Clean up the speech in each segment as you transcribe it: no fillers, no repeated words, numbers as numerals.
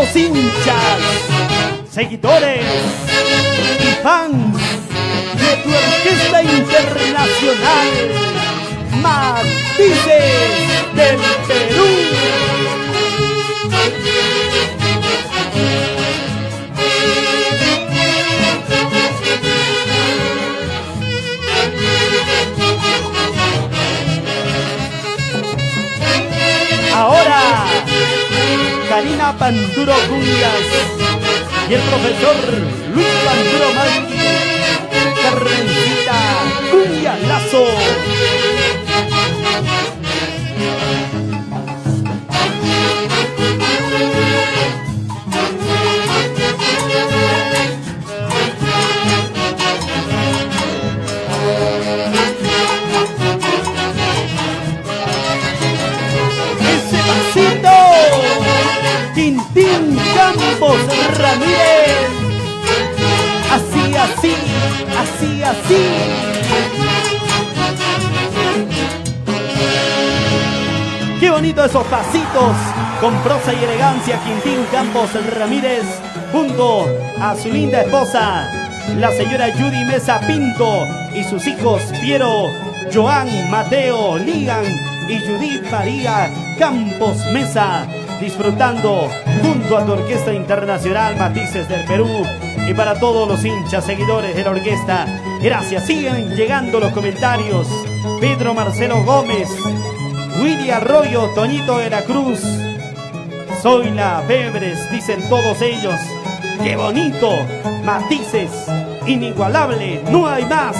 los hinchas, seguidores y fans de tu orquesta internacional, Matices del Perú. Ahora, Karina Panduro Cunhas y el profesor Luis Panduro Maki, Carmencita Cunhas Lazo. Quintín Campos Ramírez, así, así, así, así. Qué bonito esos pasitos con prosa y elegancia. Quintín Campos Ramírez junto a su linda esposa, la señora Judy Mesa Pinto, y sus hijos Piero, Joan, Mateo, Ligan y Judith María Campos Mesa, disfrutando junto a tu orquesta internacional Matices del Perú. Y para todos los hinchas, seguidores de la orquesta, gracias. Siguen llegando los comentarios. Pedro Marcelo Gómez, Willy Arroyo, Toñito de la Cruz, Zoila Febres, dicen todos ellos. ¡Qué bonito! Matices, inigualable, no hay más.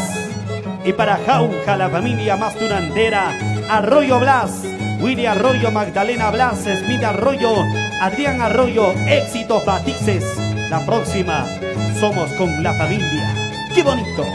Y para Jauja, la familia Masturandera, Arroyo Blas, Willy Arroyo, Magdalena Blas, Smith Arroyo, Adrián Arroyo, éxitos Matices. La próxima somos con la familia. ¡Qué bonito!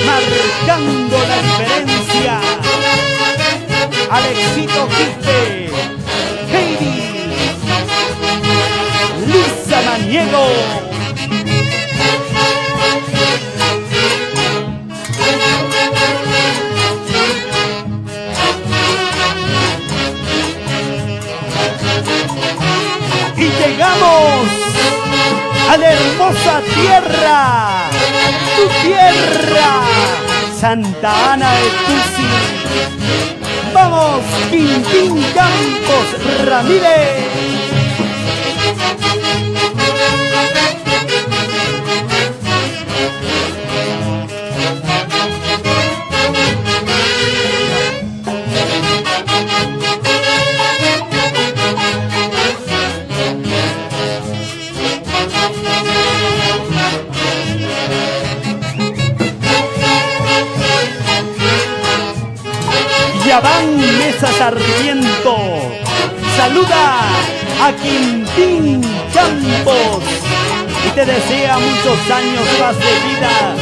Marcando la diferencia, Alexito Quispe, Heidi, Lisa Maniego. Y llegamos a la hermosa tierra, tu tierra, Santa Ana de Tusi. ¡Vamos, Quintín Campos Ramírez! Yaván Mesa Sarmiento saluda a Quintín Campos y te desea muchos años más de vida,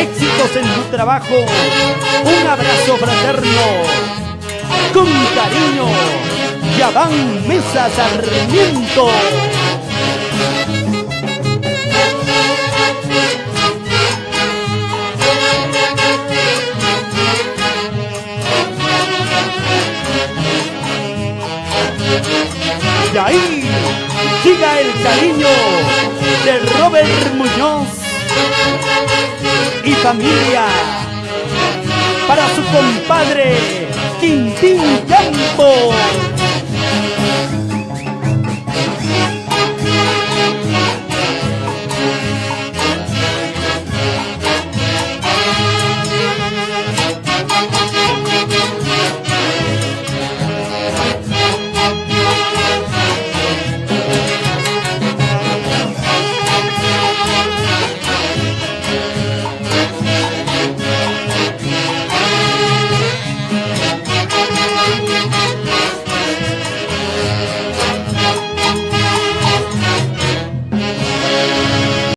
éxitos en tu trabajo, un abrazo fraterno, con cariño, Yaván Mesa Sarmiento. Y ahí llega el cariño de Robert Muñoz y familia para su compadre Quintín Campos.